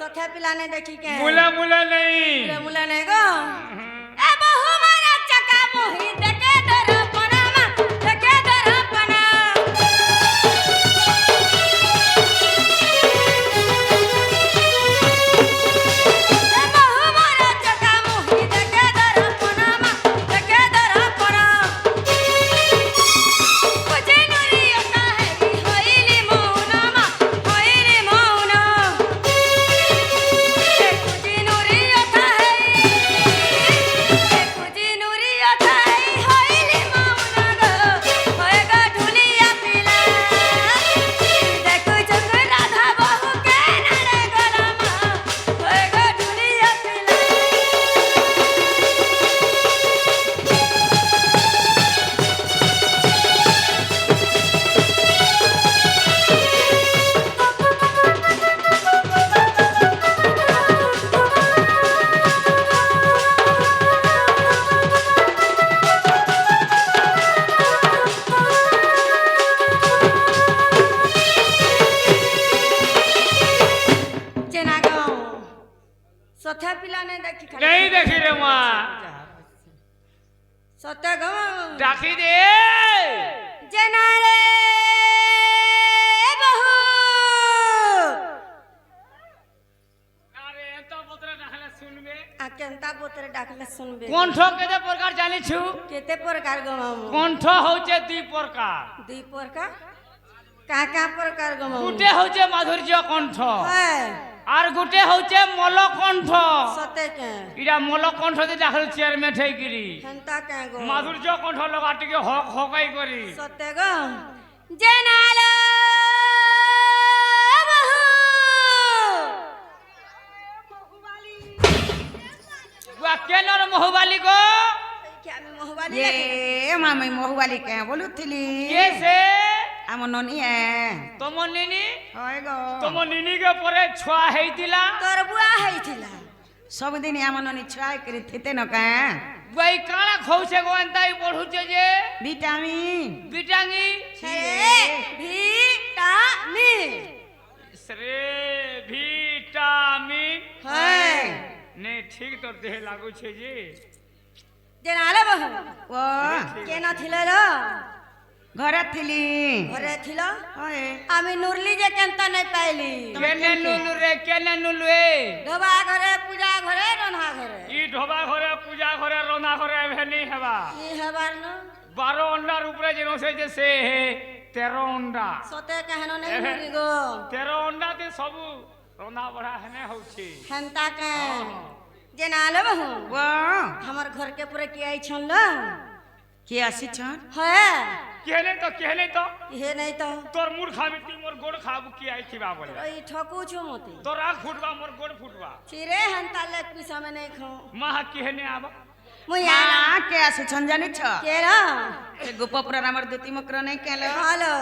सखे पिलाने देखी के मुला मुला नहीं मुला नहीं गो ए बहु मारा चका मोही देखे दर पनामा देखे दर पना ए बहु मारा चका मोही देखे दर पनामा देखे दर पना कुछ नुरी होता है होइली मौनामा होइली मौना सत्या पिला नहीं देखी रे माँ सत्या गो डाकी दे जना रे बहु अरे एंता बोतरे डाकले सुनबे आ केंता बोतरे डाकले सुनबे कोंठ केते प्रकार जानी छु केते प्रकार गो मामू कोंठ होचे दी प्रकार दी प्रकार का प्रकार गो मामू गुटे होचे माधुर्य कंठ है আর গুটে হচ্ছে মলকণ্ঠ সতে কে ইরা মলকণ্ঠ দি ডাকল চেয়ার মেঠাই গিরি হেনতা কে গো মাধুর্য কণ্ঠ লগা টিকে হক হকাই করি সতে গো জেনালো বহু গুয়া কেনর মহুবালি গো কি আমি মহবালি ये मामी मोहवाली के बोलुथिली কে সে आम ननी है তোমর নিনি होय गो তোমর নিনি কে পরে ছোয়া হেইতিলা তোর বুয়া হইছিলা सब दिन आम ननी छुआई करी थिते न का গুয়াই কানা খৌছে গো এন্তাই পড়ুছে যে विटामिन বিটাঙ্গি ছে ভিটামিন শ্রে ভিটামিন হ্যাঁ নে ঠিক তো দেহ লাগুছে যে জেনালো বহু ओ কেন ছিল লো घर थिली ঘরে ছিল होय আমি নুরলি যে কেনতা নাই পাইলি কেনে নুলু রে কেনে নুলু এ ধোবা ঘরে পূজা ঘরে রন্ধা ঘরে ই ঢোবা ঘরে পূজা ঘরে রন্ধা ঘরে ভেনি হেবা কি হেবার ন 12 অন্ডার উপরে যে রসেছে সে 13 অন্ডা সতে কেহন নাই মুরি গো 13 অন্ডা তে সবু রন্ধা বড়া হেনে হচ্ছে হেনতা কে জেনালো বহু ओ हमर घर के पूरे की आई छन लो के आसी छन है কেনে তো हे नहीं तो তোর মুড় খাবি তুই মোর গোড় খাবু কি আইছিবা বলে ओई ठकू छु मते তোর আখ ফুটবা মোর গোড় ফুটবা चिरे हंता ले पिसा में नहीं खाओ মাহ কেনে আবা मुया हां के आसी छन जानि छ केरा से गोपपुरा हमर दुती मकर नहीं केलो हेलो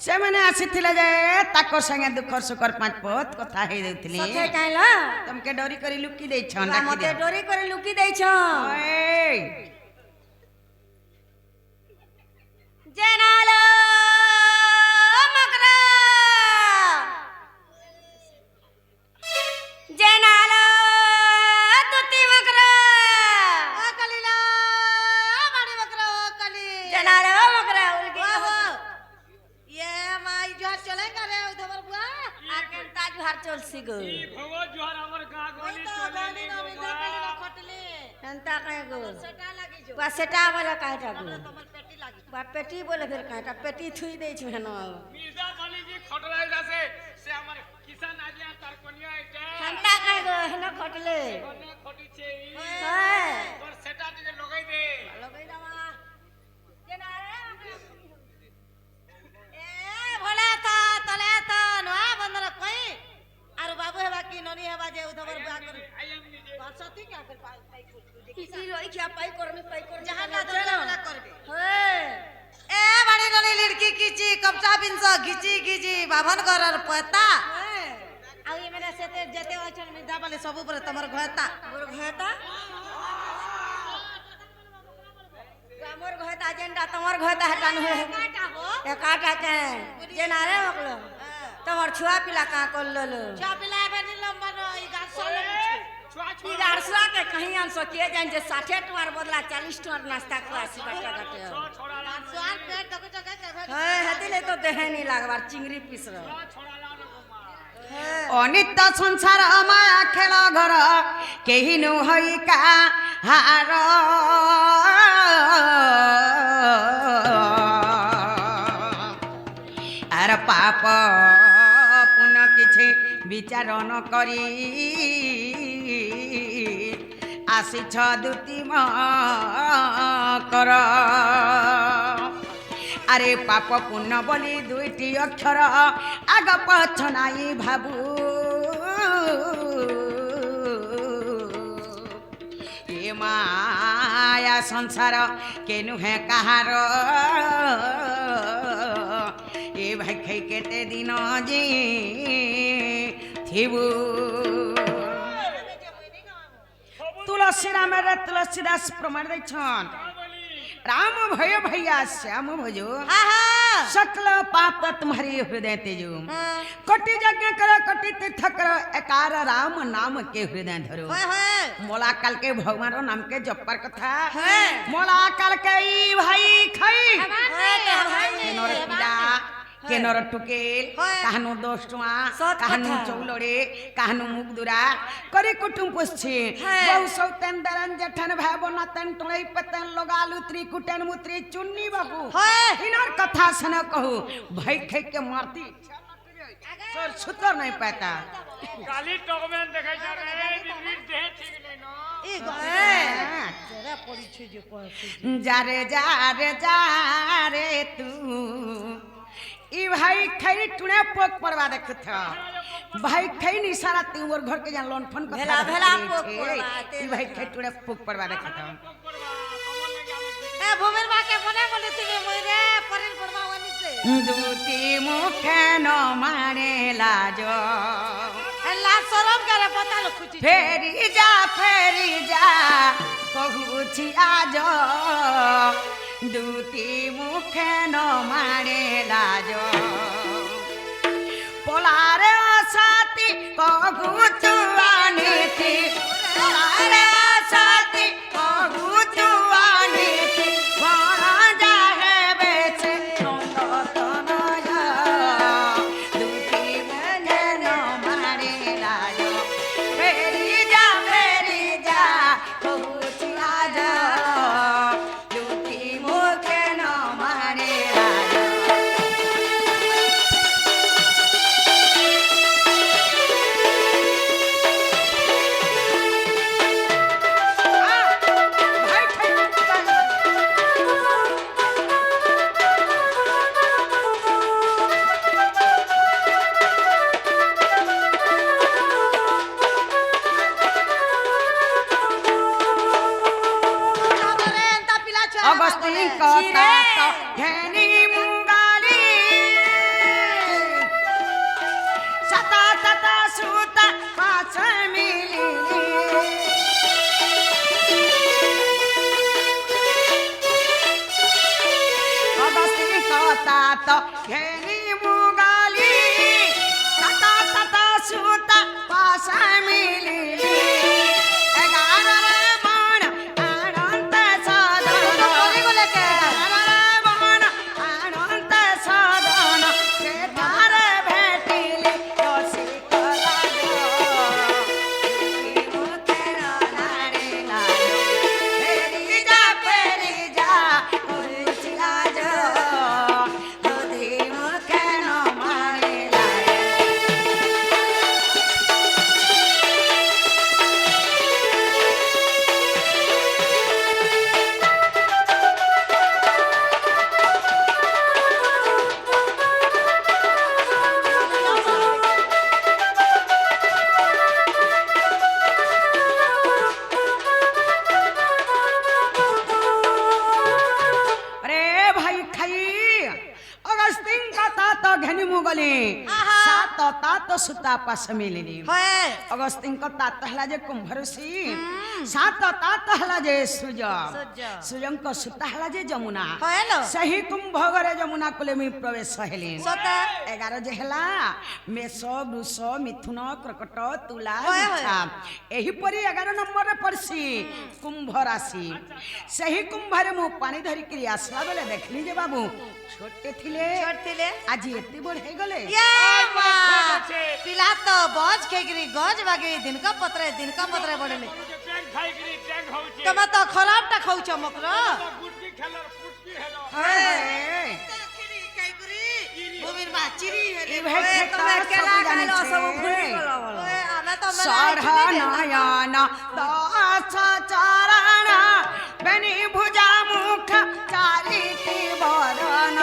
से माने आसी थिला जे ताको संगे दुख सुकर पांच पत कथा हे देथिली सथे कहला तुमके डोरी करी लुकी दे छन मते डाकी दे डोरी करे लुकी दई छ ओए जनालो मकरा जनालो तुती मकरा ओ कलीला बड़ी मकरा ओ कली जनालो मकरा उलगी हो ये माई जो चले करे ओ धबर बुआ आके ताज हार चल सी गो ই ভগত জোহার আমার গা গলি চলে নি বাবা हंता कहे गो सेटा लागी जो बा सेटा वाला काटा गो तमर पेटी लागी बा पेटी बोले फिर काटा पेटी थुई दे छु हेनो মির্জা কালি জি খটলাই যাচ্ছে সে আমার কিষান আজিয়া তার কনিয়া এটা हंता कहे गो हेनो खटले কনে খটিছে है তোর সেটা দিকে লগাই দে लगई दवा जेना रे ए भोला ता तले ता नवा बंदर कोई आरो बाबू हेबा की ननी हेबा जे उधर बा कर আই এম নিজে बासती क्या कर पाई किसी रोई क्या पाई कर जहां ना वाला करबे हे ए बड़ी ननी लड़की कीची कपचा बिनस घिची घिची बाभन करर पता आ ये मेरे सेते जते अचन में दाबले सब ऊपर तमर घता मोर घता मोर घता एजेंडा तमर घता हटान हो काटा हो ए काटा के जे ना रे मकलो तमर छुआ पिला का कर ललो छुआ पिला बनी लंबा नो ई ई गारसुआ के कहीं अंसो के जान जे 60 टुआर बदला 40 टुआर नाश्ता खुआसी बाटा गाटे छोड़ा ला गारसुआ पेट तक जगह के है हतिले तो देहे नहीं लागबार चिंगरी पिस रह छोड़ा ला रे गोमा অনিত্য সংসার মায়া খেল ঘর কেহি নু হই কাহার আর পাপ পুণ্য কিছু বিচার ন করি আসিছ দুতি কর আরে পাপ পুণ্য বলি দুইটি অক্ষর আগ পছ নাই ভাবু এ মায়া সংসার কে নুহে কাহার এ ভাই খাই কেতে দিন যে থিবু তুলসী রামের তুলসী দাস প্রমাণ দিচ্ছন राम भयो भैया श्याम भजो सकल पाप तुम्हारी हृदय तेजो कोटि यज्ञ करो कोटि तीर्थ करो एकार राम नाम के हृदय धरो मोला काल के भगवान नाम के जपर कथा मोला काल के ई भाई खाई केनर पीड़ा केनर टुकेल काहनु 10 टुआ काहनु चौलड़े काहनु मुगदुरा करे कुटुम पुछे बहु सौतन दरन जठन भाई बनतन टुड़ई पतन लोगालु त्रिकुटन मुत्री चुन्नी बाबू इनर कथा सुन कहू भाई खे के मारती सर सुतर नहीं पाता काली टॉकमेन देखाई जा रे दिल्ली देह ठीक नहीं नो ई गए जरा परिचय जे कहसी जारे जारे जारे तू ई भाई खैरी टुने पोक परवा देखत भाई खै नि सारा तिमोर घर के जान लोन फोन भेला भेला पोक परवा ई भाई खै टुने पोक परवा देखत ए भूमिर बा के बने बोले तिमे मोरे परिन परवा वनी से दूती मुखे न माने लाजो ला शरम करे पता न खुची फेरी जा कहूची आज दूती मुखे न माने लाजो पोलारे साथी कहूचु आनीति पोलारे साथी कहूचु आनीति बड़ा जाहे बेचे नंदतनया दूती मुखे न माने लाजो फेरी जा कहूची आज दूती मुखे न माने लाजो अगस्ती कथा तो घेनी मुंगाली सता तता सूता पाछ मिली अगस्ती कथा तो घेनी मुंगाली सता तता सूता पाछ मिली 11 मन अनंत साधन अनंत साधन से तार भेटिले रसी कला फेरी जा कुछ आज दूधी मुखे न मारे लाए तात सुता पास मिलिनी হয় अगस्तिन को तात हला जे कुंभ ऋषि सात तात हला जे सूर्य सूर्य को सुता हला जे जमुना হয়ল सही कुंभ घरे जमुना कुले में प्रवेश हेलिन সত 11 जे हला मेष वृष मिथुन कर्कट तुला হয়, वृषा एही परी 11 नंबर रे पड़सी कुंभ राशि सही कुंभ रे मु पानी धरि के आसला बेले देखली जे बाबू छोटे थिले ছড়তিলে आज एते बड़ हे गले ये मां पिला तो बज खेगरी गज बागे दिन का पत्रे बडले ট্যাঙ্ক খাইগিরি ট্যাঙ্ক হচ্ছে तमा तो खराब टा खाउछ मकर গুটকি খেলার ফুটকি হেলো भूमिर बाचिरी ए भाई खेता केला सब जाने खाइलो सब छे। भूली गलो ओए आमे तो साढ़ा नयन दास चरण बनी भुजा मुख चारिटी बरन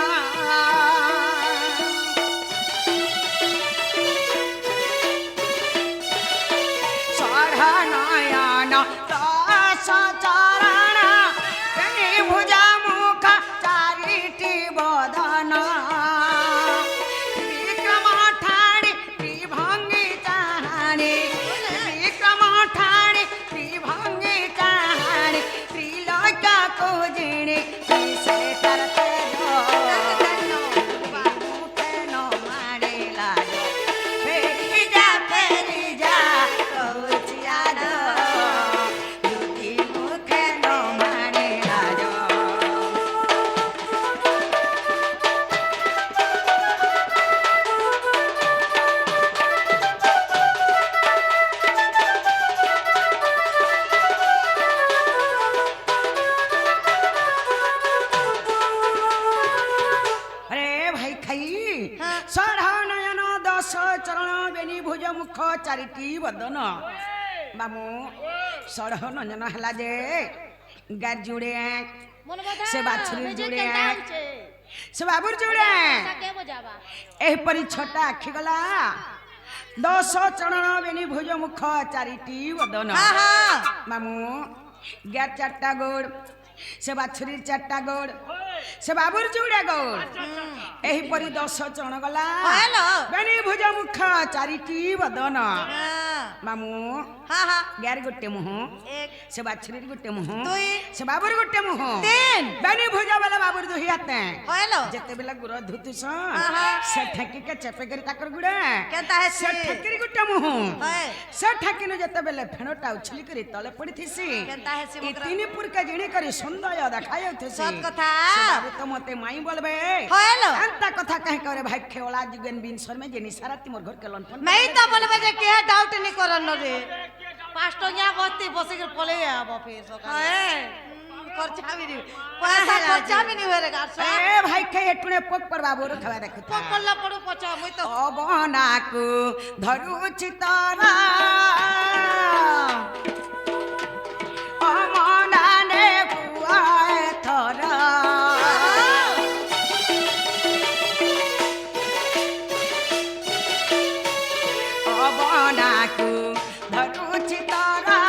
साढ़ा नयन दास चरण बनी भुजा मुख चारिटी बदन विक्रम ठाणी त्रिभंगी चाहाणी विक्रम ठाणी त्रिभंगी चाहाणी त्रिलोका को जिणी से तरते मुखे नो मारे लाजो फेरी जा कौचिया दो दुखी मुखे नो मारे लाजो अरे भाई खाई हाँ। साढ़ा नयन दस चरण बेनी भुज मुख चारिटी बदन बाबू सढ़ नयन हला जे गार जुड़े मन बता से बाछुरी जुड़े छे से बाबुर जुड़े के बजावा एही परी छोटा आखि गला दस चरण बेनी भुज मुख चारिटी बदन हां हां मामू गार चारटा गोड़ से बाछुरी चारटा गोड़ से बाबुर जुड़े गोड़ एही परी दस चरण गला हेलो बेनी भुज मुख चारिटी बदन मामू हां हां गार गोटे मुह एक से बाछुरी गोटे मुह दुई से बाबुर गोटे मुह तीन बेनी भुज वाला बाबुर दुही हाथे हेलो जेते बेला गुर धुतुस आहा। से ठेकी के चेपे करी ताकर गुड़े केता है से ठेकी गोटे मुह है से ठेकिनु जेते बेले फेणोटा उछली करी तले पड़ी थिसी केता है से ई मकर तीन पुर के जिणी करी सुंदर देखाय थिसी सत कथा से बाबू तो मते माई बोलबे हेलो अंता कथा कहे करे भाई खेवला जुगन बिन सर में जेनी सारा तिमोर घर के लंठन मैं तो बोलबे जे के डाउट नहीं करन रे पास्टोनिया गति बसे के पले आबो फिर सकाळ खर्चा भी नहीं पैसा खर्चा भी नहीं होए रे गाछ ए भाई के एटुने पोक पर बाबू रो खवा देखु पकड़ला पड़ो पचा मैं तो अबनाकु धरु चितारा अमनाने बुआए थरा अबनाकु धरु चितारा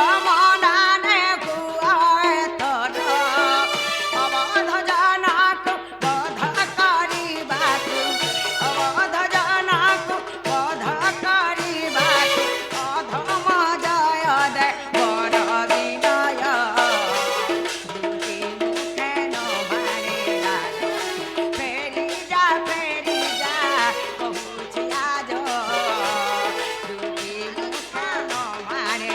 अमनाने बुआए थरा अवध जानाकु बध करिबाकु अवध जानाकु बध करिबाकु अधम जय दे बर विनय दुखी मुखे न मारे लाजो फेरी जा कहूछि आज दुखी मुखे न मारे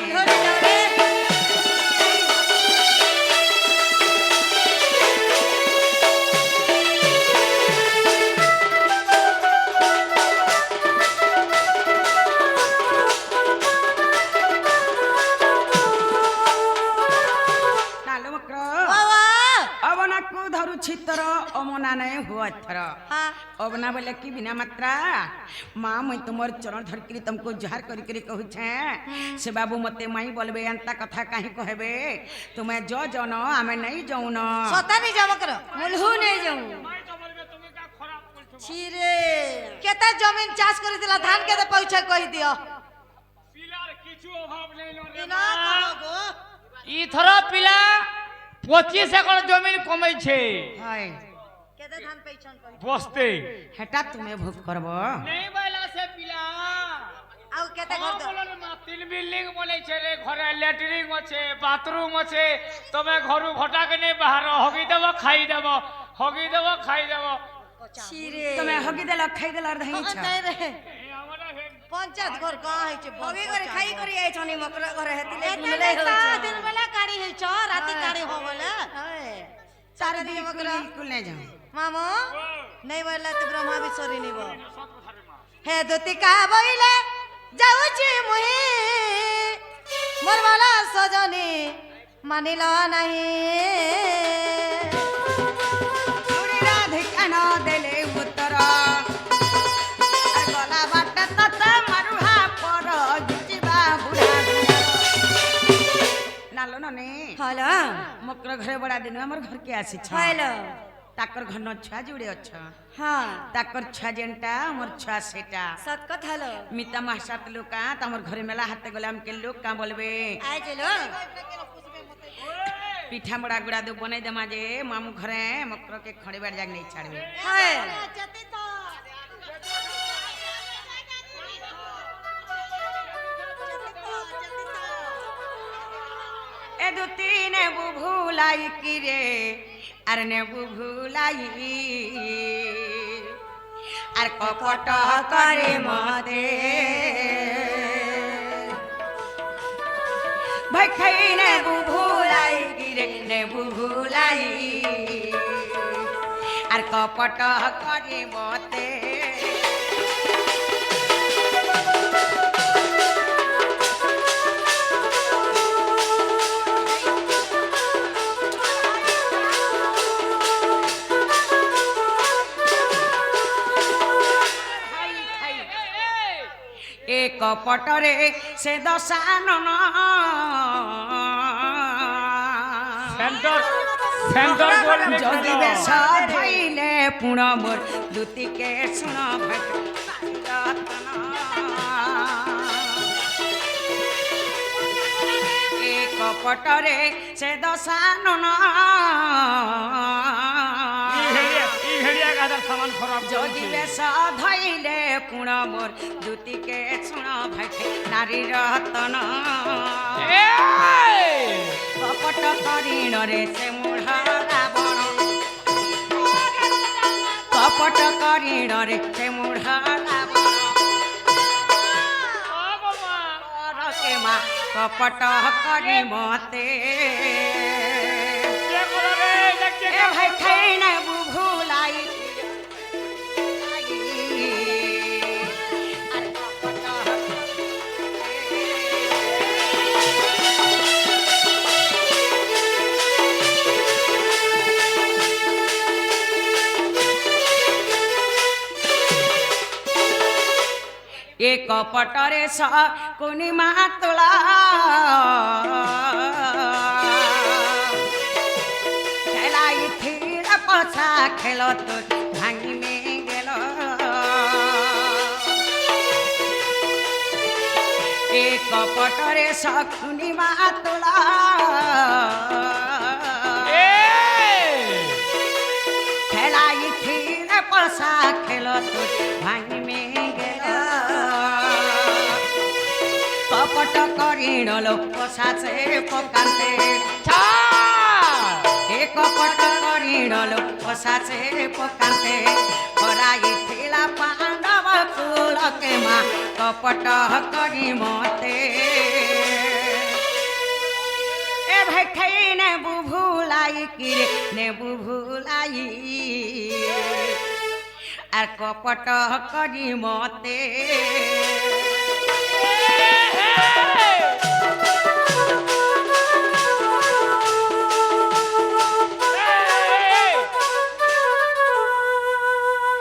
नालो मक्र बाबा अबनाकु धरु छितर अमना नै हुआ थर हां अबना बोले कि बिना मात्रा माँ मैं तुमर चरण धर करी तुमको जहर करी करी कहू छे से बाबू मते माई बोलबे अंता कथा काहे कहबे तुम्हें जो जन आमे नहीं जाऊ न सता नहीं जाव कर मुलहु नहीं जाऊ মাই তো বলবে তুমি কা খারাপ করছো छिरे केता जमीन चाष करी दिला धान के पैसा कहि दियो পিলার কিছু অভাব নেই রে ना कहो गो ইথর পিলা 25 একর জমি কমাইছে हाय केते धान पैछन कहि बसते हेटा तुम्हें भोग करबो नहीं बैला से पिला आउ केते घर दो बोलन मा तीन बिल्डिंग बनै छै रे घरे लैट्रिन আছে बाथरूम আছে तमे घरु भटा के नहीं बाहर होगी देबो खाई देबो छिरे तुम्हें हगी देला खाई देला रही छ नहीं रे हमरा हे पंचायत घर कहाँ है छै होगे करे खाई करी आइ छनी मकरा घर हेतिले एते मिले हो नहीं छै दिन बेला गाड़ी है छ राती गाड़ी हो बोले सारे दिन कुल नहीं जाऊं मामो नहीं बोला तो ब्रह्मा विश्वरी नहीं बो हे दुतिका बोइले जाउची मुही मोर वाला सजनी मानिला नहीं पूरी राधिका न देले उत्तर गला बाट तत मरुहा पर गिचिबा बुढ़ा नालो नने हेलो मकर घरे बड़ा दिन हमर घर के आसी छ हेलो ताकर घर न छा जुड़े छ हाँ ताकर छा जेंटा हमर छा सेटा सतकत हेलो मिता मासात लोका तमर घरे मेला हाथे गले हम के लोग का बोलबे आइ चलो पिठा बड़ा गुड़ा दो बने दे माजे मामू घरे मकर के खड़े बार जाग नहीं छाड़बे हाय ए दो तीन बुभुलाई की रे अरे ने बुभुलाई अर कपट करे मते भाई खाई ने बुभुलाई की रे ने बुभुलाई अर कपट करे मते एक पटरे से दशानन सेंटर बोल में जोगी बेश धैले पुण मोर दुति के सुन एक पटरे से दशानन ई हेड़िया का सामान खराब जोगी बेश धैले पुण मोर दुति के सुन भाई नारी रतन कपट करीण रे से मूढ़ रावण कपट करीण रे से मूढ़ रावण के माँ कपट करी मते ए भाई खाई न बुभुलाई एक पटरे स कुनी मातुला खेलाई थिर पछा खेल तो भांगी में गेल एक पटरे स कुनी मातुला खेलाई थिर पछा खेल तो भांगी में कपट करीण लोक साचे पकान्ते एक कपट करीण लोक साचे पकान्ते हराई थिला पाण्डव कुल के माँ कपट करी मते ए भाई खाई ने बुभुलाई किरे ने बुभुलाई आर कपट करी मते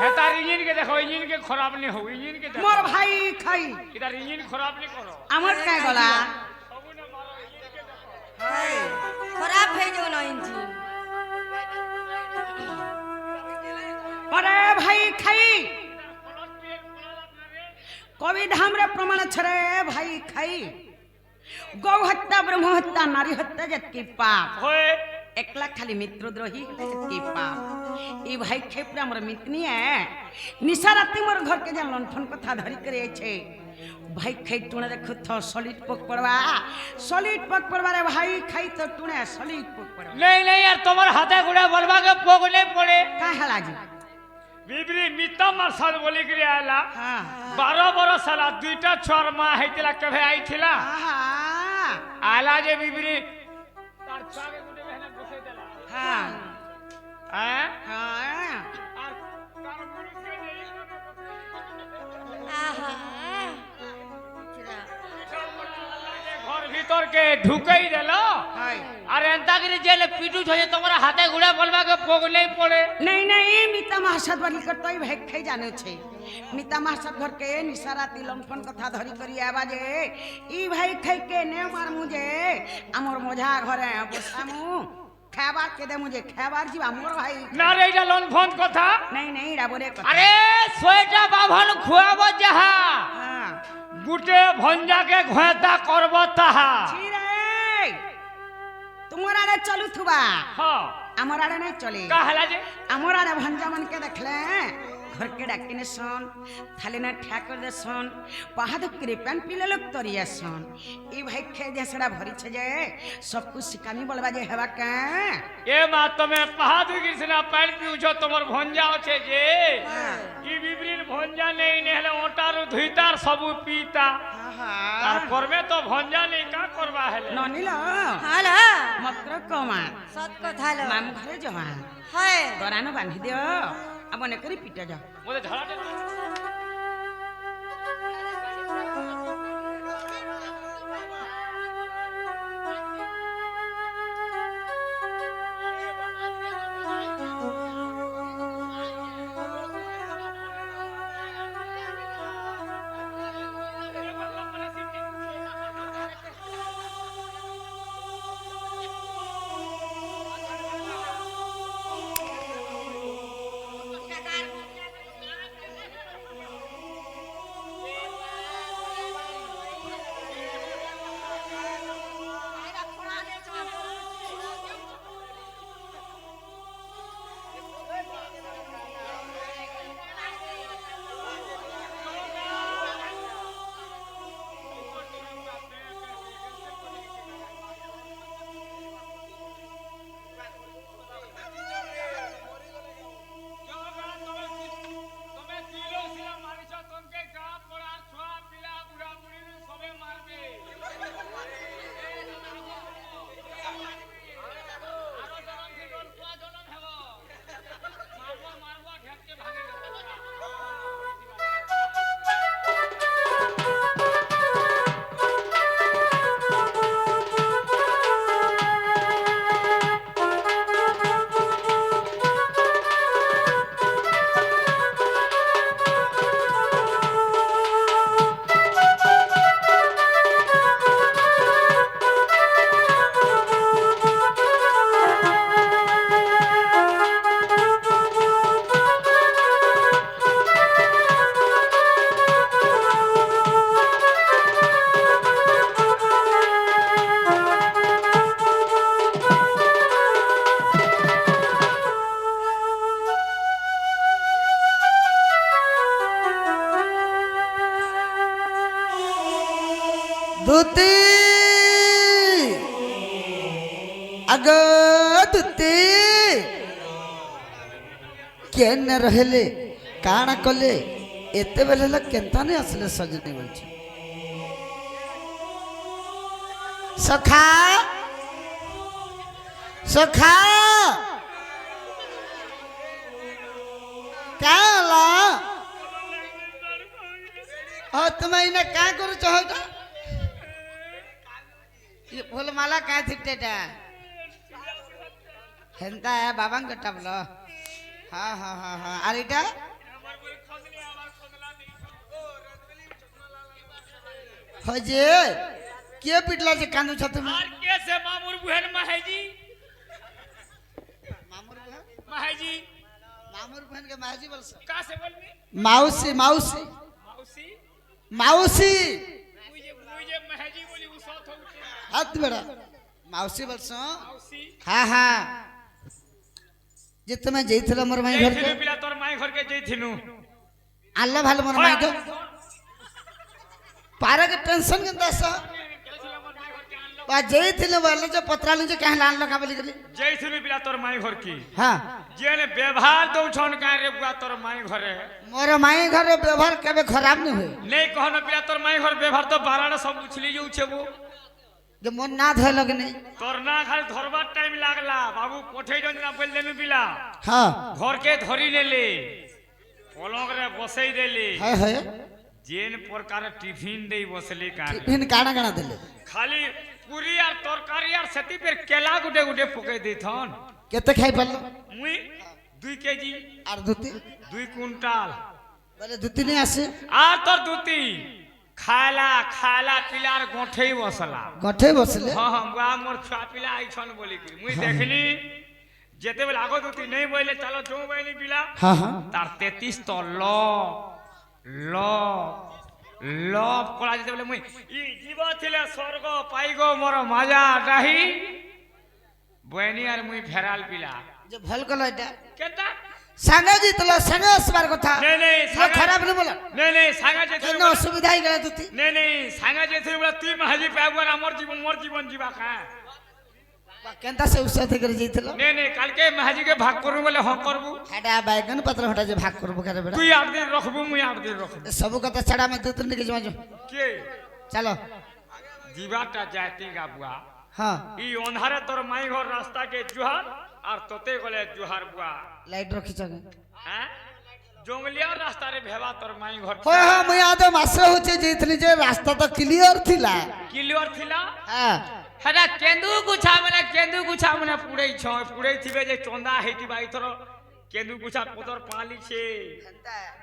हेतार इंजन के देखो इंजन के खराब नहीं हो इंजन के देखो मोर भाई खाई इधर इंजन खराब नहीं करो আমার काय गला सबू ने मारो इंजन के देखो हाय खराब है जो ना इंजन अरे भाई खाई कवि धाम रे प्रमाण छरे भाई खाई गौ हत्या ब्रह्म हत्या नारी हत्या जत की पाप होए একলা খালি মিত্রদ্রোহী কি পাপ এই ভাই খেপড়া আমার মিতনি নিশা রাতে মোর ঘরকে যেন লণ্ঠন কথা ধরি করে আছে ভাই খাই টুনে দেখো তো সলিড পক পড়বা রে ভাই খাই তো টুনে সলিড পক পড়বা नहीं नहीं यार तुम्हारे हाथे गुड़ा बोलवा के पोग नहीं पड़े का हला जी बिबरी मिता मार्शल बोली के आला हां 12 बरस साला दुईटा छोर मां हेतिला कभे आई थिला आहा आला जे बिबरी तार छागे गुडे बहने बसे देला हां हैं हां और तार गुरु के नहीं आहा घर भीतर के ढुकई देलो हाय और एंता गिरी जेल पीटू छे तुम्हारा हाथे गुड़ा बोलवा के पोग नहीं पड़े नहीं मिता महासद बनी कर तो भाई खाई जाने छे मिता महासद घर के निसाराती लंफन कथा धरी करी आवा जे ई भाई खाई के ने मार मुझे हमर मोझा घरे बसामु खाबार के दे मुझे खाबार जीवा मोर भाई ना रे इटा लोन फोन कथा नहीं राबरे कथा अरे सोएटा बाभन खुआबो जहा हां गुटे भंजा के घोता करबो ताहा छी रे तुमर आड़े चलू थुबा हां हमर आड़े नहीं चले का हला जे हमर आड़े भंजा मन के देखले घर के डाकिने सन थाली ना ठाकर दे सन पहाड़ करे पान पीले लोग तरिया सन ई भाई खे जसड़ा भरी छे जे सब कुछ सिकानी बोलबा जे हेबा के ए मा तमे पहाड़ गिरसना पानी पिउछो तमर भंजा छे जे ई बिबरीन भंजा नहीं नेहले ओटारु धुइतार सबु पीता तार करबे तो भंजा नहीं का करबा हेले ननिला हाल मकर कमा सत কথা লো माम घरे जमा হয় गरानो बांधी दियो अब ने करी पिटा जा मुझे झड़ाटे दूती अग दूती केन रहले काना कले एते बेले केंता नहीं असले सजनी बोलछ सखा सखा काला हाँ तुम्हें इन्हें क्या करो चाहोटा ये फूल माला क्या थिकटेटा हेंता है बाबांग कटाबलो हाँ हाँ हाँ हाँ आरिटा हजे के पिटला से कांदू छतु में और कैसे मामूर बुहन महाजी मामूर बहन महाजी मामूर बहन के महाजी बोल सक का से बोलबी माउसी माउसी मौसी माउसी मुझे महाजी बोली उ साथ होते हाथ बेड़ा ମାଉସୀ ବର୍ଷ ହଁ ହଁ ଯେ ତମେ ଯାଇଥିଲ ମୋର ମାଇଁ ଘରକେ ଯାଇଥିଲୁ ପିଲା ତୋର ମାଇଁ ଘରକେ ଯାଇଥିଲୁ ଆଲ ଭଲ ମୋର ମାଇଁ କେ ପାରକେ ଟେନସନ କେନ୍ତା ଆସ ଯାଇଥିଲୁ ବୋଲେ ଯେ ପତ୍ରାଲୁ ଯେ କାହିଁ ଲାଲ ଲଗା ବୋଲି ଗଲି ଯାଇଥିଲୁ ପିଲା ତୋର ମାଇଁ ଘର କି ହଁ ଯେନେ ବ୍ୟବହାର ଦଉଛନ୍ କାଁ ରେ ବୁଆ ତୋର ମାଇଁ ଘରେ ମୋର ମାଇଁ ଘର ବ୍ୟବହାର କେବେ ଖରାପ नहीं हुए ନେଇ କହନ ପିଲା ତୋର ମାଇଁ ଘର ବ୍ୟବହାର ତ ବାରାଟା ସବୁ ଉଛଲି ଯାଉଛେ bu ଯେ ମୋର ନା ଧଇଲ କି नहीं ତୋର ନା ଖାଲି ଧରବାର ଟାଇମ ଲାଗଲା ବାବୁ ପଠେଇ ଜନ ନା ବୋଲ ଦେନୁ ପିଲା हाँ ଘରକେ ଧରି ନେଲେ ପଲଙ୍ଗରେ ବସେଇ ଦେଲେ है है जेन प्रकार टिफिन देई बसले कान इन काना काना देले खाली पूरी और तरकारी और सेती पर केला गुटे गुटे पके देथन केते खाई पारलो मुई 2 केजी आर दुती 2 कुंटाल बोले दुती नहीं आसे आर तोर दूती खाला खाला पिलार गोठे बसला गठे बसले हां हां बुआ मोर छुआ पिला आई छन बोली कि मुई देखली जेते बेला आगो दूती नहीं बोले चलो जो बोली पिला हाँ हाँ तार 33 तो लव কলা যেতে বলে মুই ই জীব ছিলে স্বর্গ পাইগো মোর মাজা ডাহি বইনি আর মুই ফেরাল পিলা जे भल कलो एटा কেতা संगे जीतलो संगे असबार कथा নে নে ये खराब नहीं बोला নে সাঙ্গা যেতে केनो असुविधा ही गला दुती নে সাঙ্গা যেতে বলে তুই মাহাজি পাইবো আর মোর জীবন जीवा का केनता से उससे थे कर जीतलो নে কালকে মাহাজি के भाग करू बोले हां करबू हटा बैगन पत्र हटा जे भाग करबो करे बेटा তুই 8 दिन रखबू मुई 8 दिन रखबू सब कथा छड़ा में दूत निकल जमा जो के चलो जीवाटा जाती गाबुआ हाँ ই অন্ধারে তোর মাই ঘর রাস্তা কে জুহার আর তোতে গলে জুহার বুয়া लाइट रखी जगे হ্যাঁ জঙ্গলিয়া রাস্তা রে ভেবা তোর মাই ঘর होय हां मैं आदे मासे होचे जीतली जे रास्ता तो क्लियर थिला ক্লিয়ার থিলা हां হেডা কেন্দু গুছা মানে পুড়াই থিবে যে চন্দা হেটি বাই তোর কেন্দু গুছা পতর পালি ছে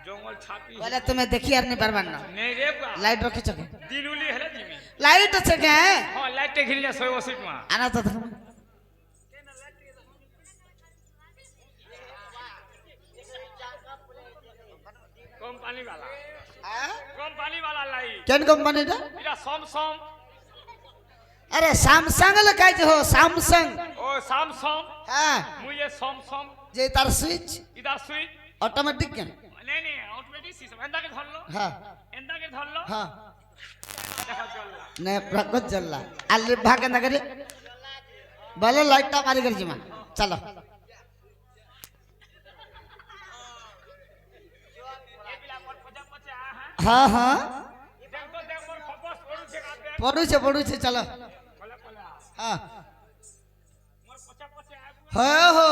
জঙ্গল ছাপি बोले तुम्हें देखी यार नहीं परवान ना নেই রে বুয়া लाइट रखी जगे দিনুলি হেলে দিবি लाइट আছে के হ্যাঁ লাইটে ঘিরিলে 180 টাকা आना तो धर्म কোম্পানি वाला लाइट केन कंपनी दा এটা সম अरे सैमसंग लगा हो सैमसंग ও স্যামসাং हां মুই এ সম जे तार स्विच ইদা সুইচ ऑटोमेटिक के নেই অটোমেটিক সিস্টেম এন্দাকে ধরলো हां हां দেখা চললা ने प्रकट जल्ला अल्ली भाग ना करे बोले लाइट ता मारी कर जिमा चलो हाँ हाँ पढ़ू छे चलो हाँ हो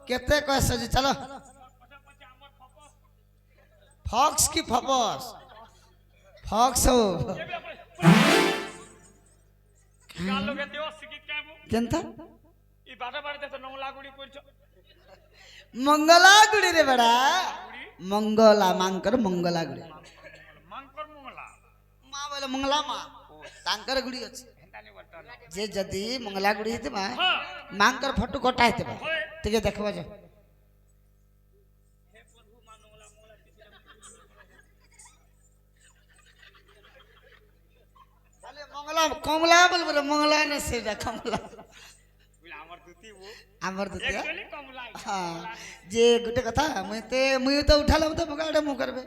केते कैसे जी चलो फॉक्स की फपस फॉक्स हो केनता मंगला गुड़ी रे बड़ा मंगला मांकर मंगला गुड़ी माँ बोले मंगला माँ तांकर गुड़ी अच्छे जे जदी मंगला गुड़ी हेते माँ मांकर फोटो कोटा हेते बा ठीक है देखबा जो मंगला कमला बोल बोले मंगला ने से कमला आमर दुतिया हाँ जे गुटे कथा मुई तो उठाला तो बगाड़े मु करबे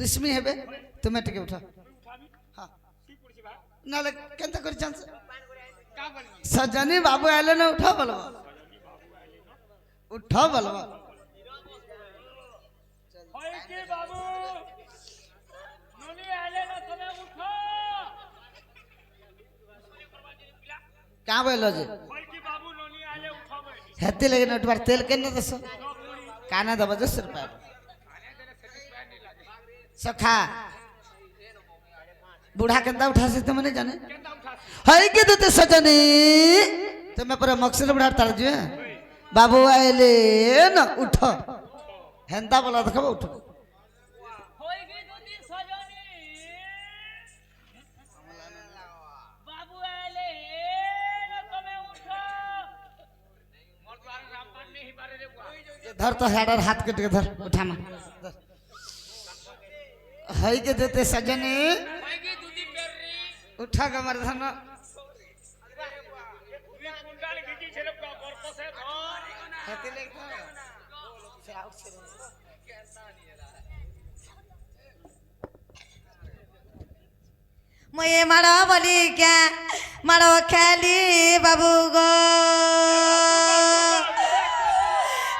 रिश्मी हेबे तुमे टिके उठा हां नाले केनता कर चांस सजनी बाबू आले ना उठा बोलबा होय के बाबू ननी आले ना तने उठो का बोलो जे होय के बाबू ननी आले उठाबे हेती लेकिन उठबार तेल केने दसो काना दबा 10 रुपया सखा बूढ़ा केंदा उठा से तुमने जाने हाय के देते सजनी तुम्हें पूरा मक्सद बुढ़ा तार जो बाबू आइले न उठो हेंदा बोला देखो उठो होय के दुदी सजनी बाबू आले ना तने उठो मोर द्वार रामपान नहीं बारे रे बुआ धर तो हेडर हाथ कट के धर उठा ना हाय के देते सजनी होय के दुदी पेरी उठा के मर्दन গাল গিজি ছেলে গর্ব সে ধর হেতে লেখা সে আউট ছে মই মাড় বলি কে মাড় খেলি বাবু গো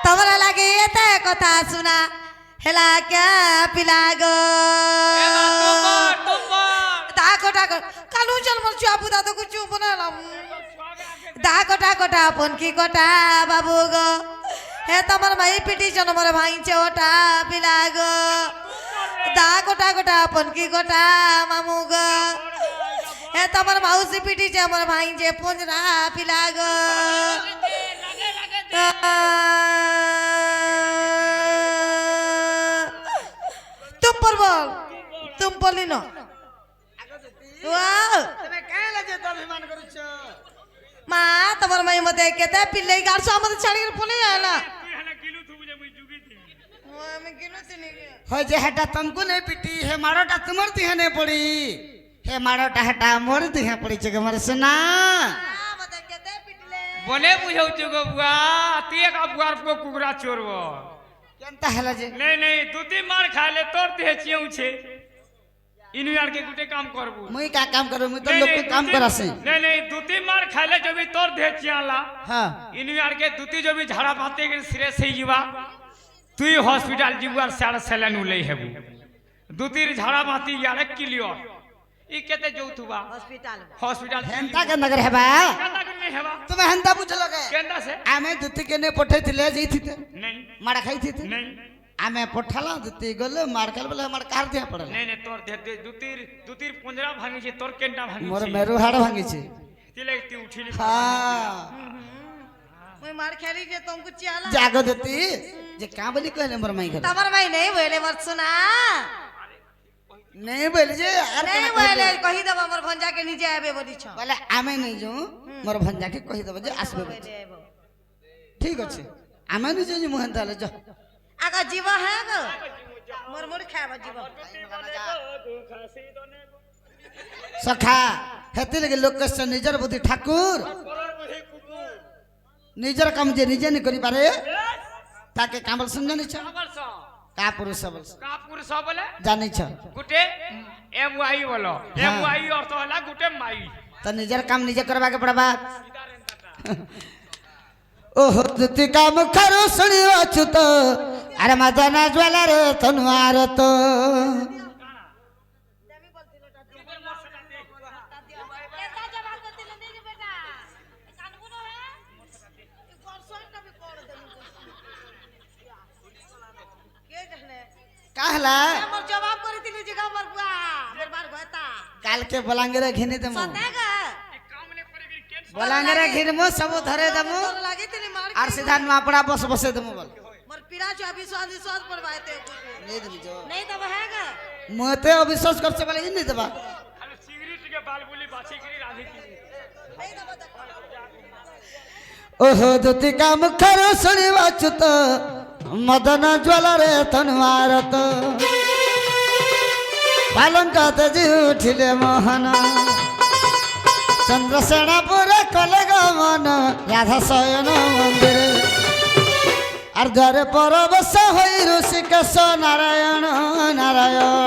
তোমার লাগে এতে কথা শুনা হেলা কে পিলা গো ডাকো ডাকো কালু চল মোর চুয়া বুদা তো কুচু বনালাম ডাকো ডাকো আপন কি কটা বাবু গো হে তোমার মাই পিটি জনমর ভাঙছে ওটা পিলা গো ডাকো আপন কি কটা মামু গো হে তোমার মাউসি পিটিছে আমার ভাঙছে পুঞ্জরা পিলা গো तुम पर बोल तुम बोली ना वाह তুমি কাইলা যে তো অভিমান করছ মা তোমার মাই মতে কেতে পিল্লাই গাড়ছো আমাদের ছাড়ি পলে আলা তুই হনা গিলু থু বুঝে মুই জুগি দি আমি কিনো তিনি হয় যে হেটা তুমকু নেই পিটি হে মাড়টা তোমার দিহে নে পড়ি হে মাড়টা হেটা মোর দিহে পড়িছে গে মার সোনা মতে কেতে পিটলে বনে বুঝাউଛୁ গো বুয়া তুই এক বুয়ার পো কুকুরা চোরব কেনতা হেলা যে नहीं नहीं দুটি মার খাইলে তোর দেহে চিউছে ইনু আর के গুটে কাম করবু মুই কা কাম করব মুই তো লোক কাম করাছে नहीं नहीं দুটি মার খাইলে জবি তোর দেহে চিয়ালা হ্যাঁ ইনু আর के দুটি জবি ঝাড়া পাতে গে সিরে সেই জিবা তুই হসপিটাল জিবু আর সাড়ে সেলেন উলেই হেবু দুটির ঝাড়া পাতি ইয়ারে ক্লিয়ার ই কেতে যৌতুবা हॉस्पिटल হসপিটাল হেনতা কে নগর হেবা কেনা করে হেবা তুমি হেনতা বুঝলো কে কেন্দা সে আমি দুতি কে নে পঠাইছিলে যাইতিতে नहीं মাড়া খাইতিতে नहीं আমি পঠালা দুতি গলে মার খাল বলে মার কার দিয়া পড়লা नहीं नहीं তোর দেহে দুটির পঞ্জরা ভাঙিছে তোর কেনটা মোর ভাঙিছে মেরু হাড় ভাঙিছে তিলে তুই উঠিলি হ্যাঁ मैं मार खेली जे तुमको चियाला জাগো দুতি যে কা বলি কইলে মোর মাই ঘর तमर माई नहीं बोले मत सुना नहीं बोले जे আর नहीं बोले कही दब हमर भंजा के नीचे आबे बोली छ বলে আমি নাই যাও মোর ভঞ্জা কে কই দেব যে আসবে বলে। ঠিক আছে আমি নাই যাও মোহন তালে যাও आगा जीव है गो मोर मोर खाबा जीव সখা হেতে লাগে লোক কষ্ট নিজের বুদ্ধি ঠাকুর নিজের কাম যে নিজে নি করি পারে তাকে কামল শুনে নিছ কা পুরুষ বলছ কাপুর সব বলে জানিছ গুটে এমওয়াই বলো এমওয়াই অর্থ হলা গুটে মাই তো নিজের কাম নিজে করবাকে পড়বা ओह तुति काम खरो सुनियो छुत अरे मदना ज्वेलर तनुआर तो कहला मोर जवाब करी तिली जगह मोर बुआ मोर बार घता काल के बलांगरे घिनी दमु सतेगा बलांगरे घिनमु सब धरे दमु तोर लागी तिली मार और सीधा मापड़ा बस बसे दमु बोल मोर पीड़ा जो विश्वास विश्वास पड़वाते नहीं दमु जो नहीं तब हैगा मोते अविश्वास कर से बोले इ नहीं दबा খালি সিগারেট के बाल बोली बाछी की राधी की नहीं तब ओह तुति काम खरो सुनियो छुत मदना ज्वेलर तनुआर तो पालंक तजी उठिले मोहन चंद्रसेनापुर कले गमन राधा शयन मंदिर और द्वारे परबस होई ऋषिकेश नारायण नारायण।